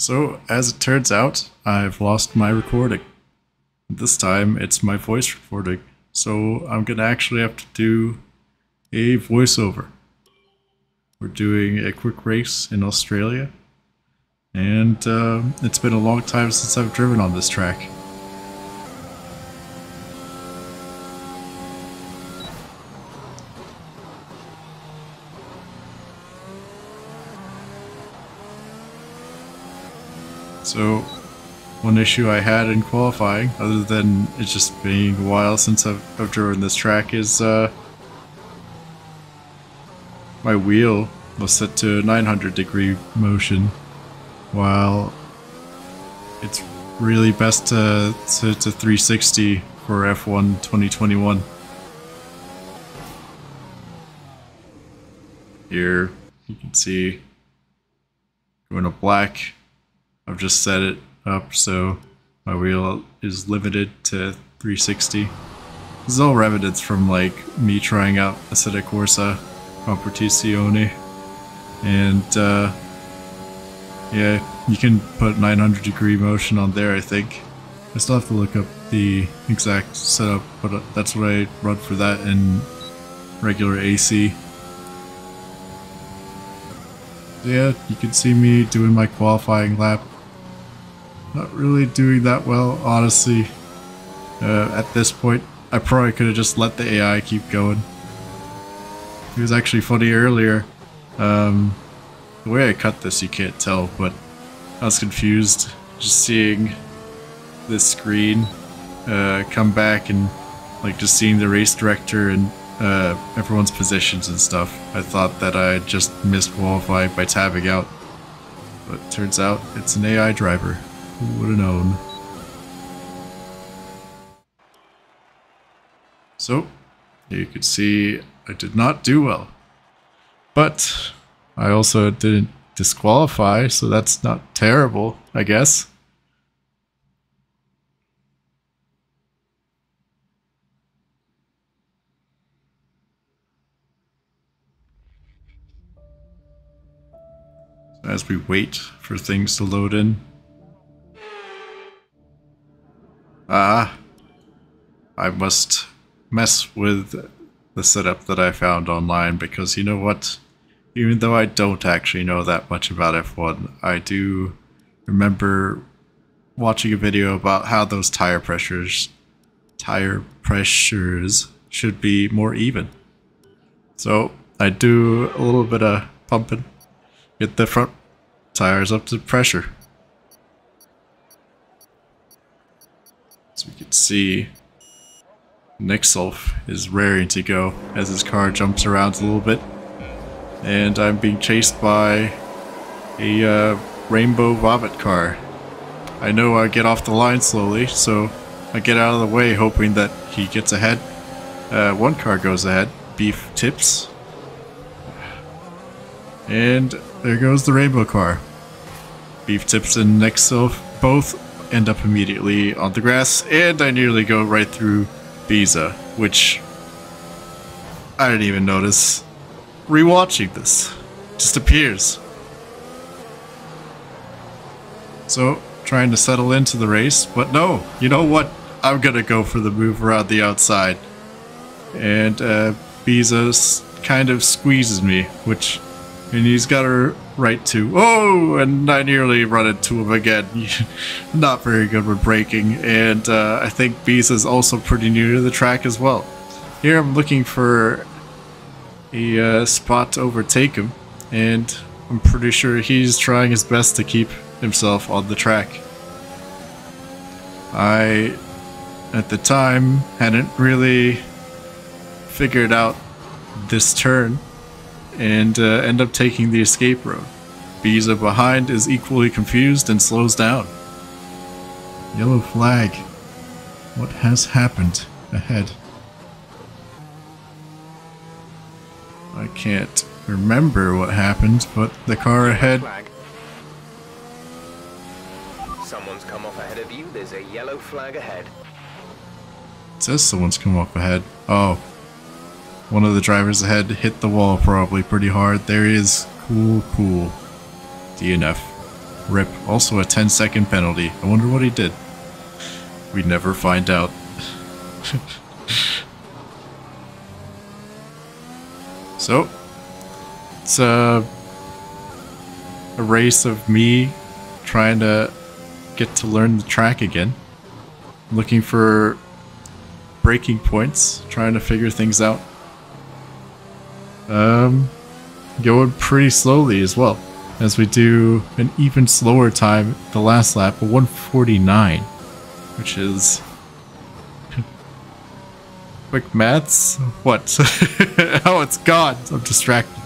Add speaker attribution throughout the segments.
Speaker 1: So, as it turns out, I've lost my recording. This time, it's my voice recording, so I'm gonna actually have to do a voiceover. We're doing a quick race in Australia, and it's been a long time since I've driven on this track. So, one issue I had in qualifying, other than it just being a while since I've driven this track, is my wheel was set to 900-degree motion, while it's really best to set to 360 for F1 2021. Here you can see going to black. I've just set it up so my wheel is limited to 360. This is all evidence from like me trying out Assetto Corsa Competizione, and yeah, you can put 900-degree motion on there. I think I still have to look up the exact setup, but that's what I run for that in regular AC. Yeah, you can see me doing my qualifying lap. Not really doing that well, honestly. At this point, I probably could have just let the AI keep going. It was actually funny earlier. The way I cut this, you can't tell, but I was confused just seeing this screen come back and like just seeing the race director and everyone's positions and stuff. I thought that I had just misqualified by tabbing out, but turns out it's an AI driver. Who would have known? So, you could see I did not do well. But I also didn't disqualify, so that's not terrible, I guess. As we wait for things to load in. I must mess with the setup that I found online, because you know what? Even though I don't actually know that much about F1, I do remember watching a video about how those tire pressures should be more even. So I do a little bit of pumping, get the front tires up to pressure. So we can see Nick Sulf is raring to go as his car jumps around a little bit. And I'm being chased by a rainbow vomit car. I know I get off the line slowly, so I get out of the way hoping that he gets ahead. One car goes ahead, Beef Tips. And there goes the rainbow car. Beef Tips and Nick Sulf both end up immediately on the grass, and I nearly go right through Biza, which I didn't even notice. Rewatching this just appears. So, trying to settle into the race, but no, you know what? I'm gonna go for the move around the outside. And Biza kind of squeezes me, and he's got a right to. Oh, and I nearly run into him again. Not very good with braking, and I think Biza's also pretty new to the track as well. Here I'm looking for a spot to overtake him, and I'm pretty sure he's trying his best to keep himself on the track. I, at the time, hadn't really figured out this turn, and end up taking the escape road. Biza behind is equally confused and slows down. Yellow flag. What has happened ahead? I can't remember what happened, but the car ahead...
Speaker 2: Someone's come off ahead of you. There's a yellow flag ahead.
Speaker 1: It says someone's come off ahead. Oh. One of the drivers ahead hit the wall probably pretty hard. There he is. Cool. DNF. Rip. Also a 10-second penalty. I wonder what he did. We'd never find out. So, it's a race of me trying to get to learn the track again. Looking for breaking points, trying to figure things out. Going pretty slowly as well, as we do an even slower time the last lap, a 1:49, which is quick maths. What? Oh, it's gone. I'm distracted.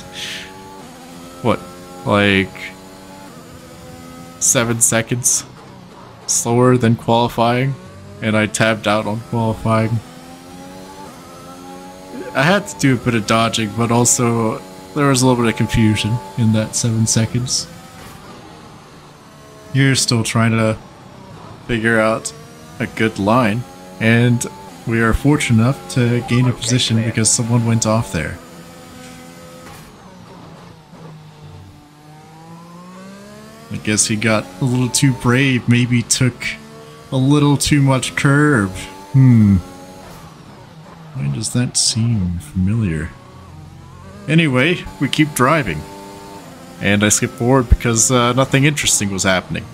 Speaker 1: What? Like 7 seconds slower than qualifying, and I tabbed out on qualifying. I had to do a bit of dodging, but also there was a little bit of confusion in that 7 seconds. You're still trying to figure out a good line, and we are fortunate enough to gain a position because someone went off there. I guess he got a little too brave, maybe took a little too much curb. Why does that seem familiar? Anyway, we keep driving. And I skip forward because nothing interesting was happening.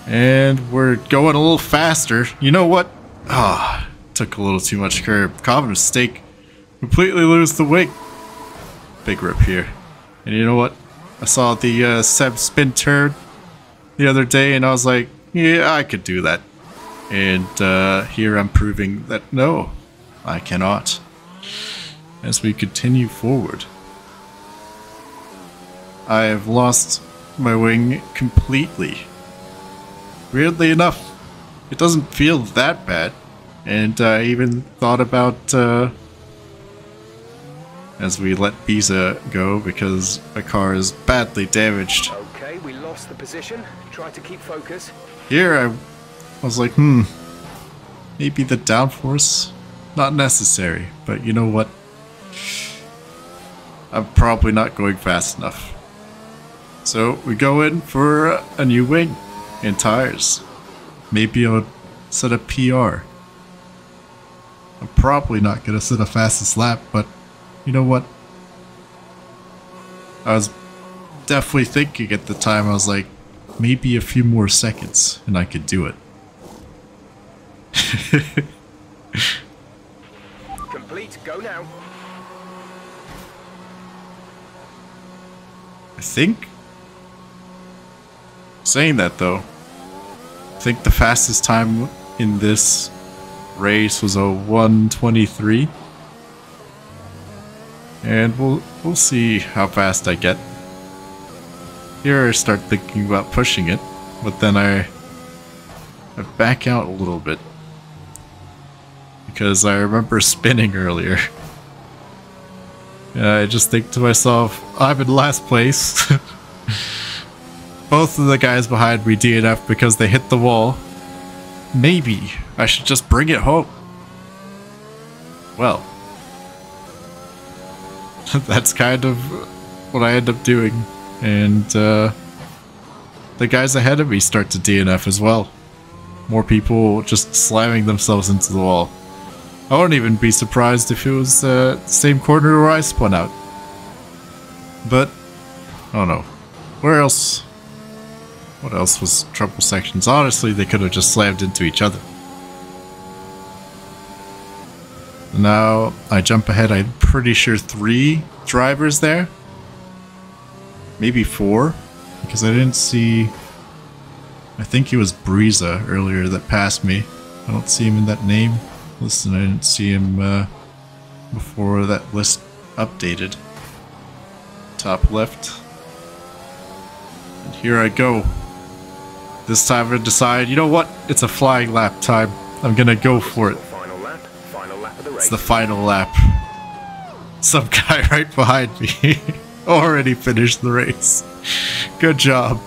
Speaker 1: And we're going a little faster. You know what? Took a little too much curb. Common mistake. Completely lose the wing. Big rip here. And you know what? I saw the Seb spin turn the other day and I was like, yeah, I could do that. And here I'm proving that no, I cannot. As we continue forward, I have lost my wing completely. Weirdly enough, it doesn't feel that bad. And I even thought about, as we let Biza go because my car is badly damaged.
Speaker 2: Okay, we lost the position. Try to keep focus.
Speaker 1: Here I was like, maybe the downforce? Not necessary, but you know what? I'm probably not going fast enough. So we go in for a new wing and tires. Maybe I'll set a PR. I'm probably not going to set a fastest lap, but you know what? I was definitely thinking at the time, I was like, maybe a few more seconds and I could do it.
Speaker 2: Complete, go now.
Speaker 1: I think, saying that though, I think the fastest time in this race was a 1:23, and we'll see how fast I get. Here I start thinking about pushing it, but then I back out a little bit because I remember spinning earlier. And I just think to myself, I'm in last place. Both of the guys behind me DNF because they hit the wall. Maybe I should just bring it home. Well, that's kind of what I end up doing. And the guys ahead of me start to DNF as well. More people just slamming themselves into the wall. I wouldn't even be surprised if it was the same corner where I spun out. But, I don't know. Where else? What else was trouble sections? Honestly, they could have just slammed into each other. Now, I jump ahead. I'm pretty sure 3 drivers there. Maybe 4. Because I didn't see... I think it was Breeza earlier that passed me. I don't see him in that name. Listen, I didn't see him before that list updated. Top left. And here I go. This time I'm gonna decide, you know what? It's a flying lap time. I'm gonna go for it.
Speaker 2: Final lap of the race.
Speaker 1: It's the final lap. Some guy right behind me already finished the race. Good job.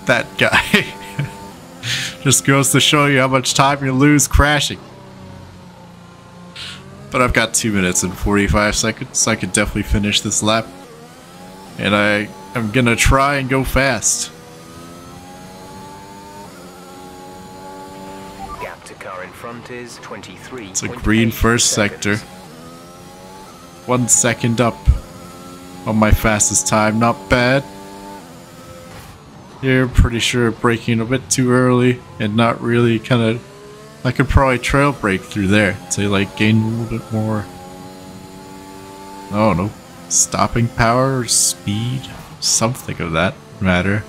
Speaker 1: That guy. Just goes to show you how much time you lose crashing. But I've got 2 minutes and 45 seconds. I could definitely finish this lap. And I I'm gonna try and go fast.
Speaker 2: Gap to car in front is 23.
Speaker 1: It's a green first sector. 1 second up on my fastest time. Not bad. Here, pretty sure braking a bit too early and not really kind of... I could probably trail brake through there to like gain a little bit more... I don't know. Stopping power or speed? Something of that matter.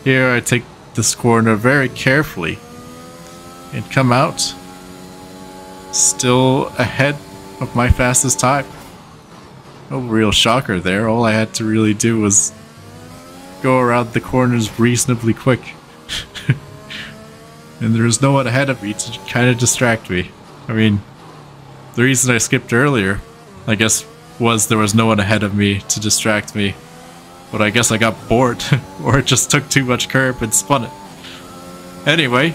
Speaker 1: Here, I take this corner very carefully and come out still ahead of my fastest time. No real shocker there. All I had to really do was go around the corners reasonably quick. And there was no one ahead of me to kind of distract me. I mean, the reason I skipped earlier, I guess, was there was no one ahead of me to distract me. But I guess I got bored, or it just took too much curb and spun it. Anyway,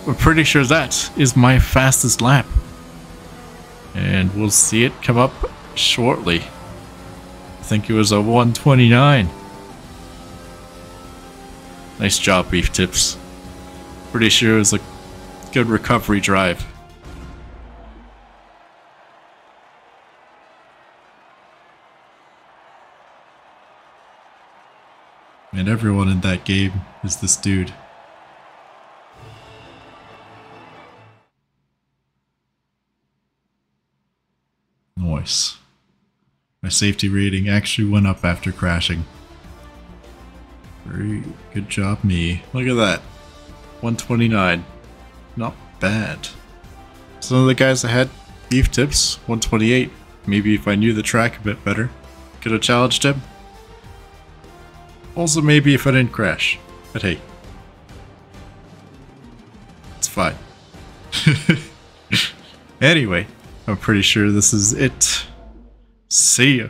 Speaker 1: I'm pretty sure that is my fastest lap. And we'll see it come up shortly. I think it was a 129. Nice job, Beef Tips. Pretty sure it was a good recovery drive. And everyone in that game is this dude. Nice. My safety rating actually went up after crashing. Very good job, me. Look at that. 129. Not bad. Some of the guys ahead, Beef Tips, 128. Maybe if I knew the track a bit better, could have challenged him. Also maybe if I didn't crash. But hey. It's fine. Anyway, I'm pretty sure this is it. See ya.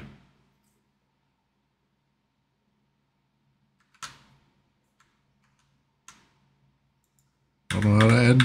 Speaker 1: I don't know how to end.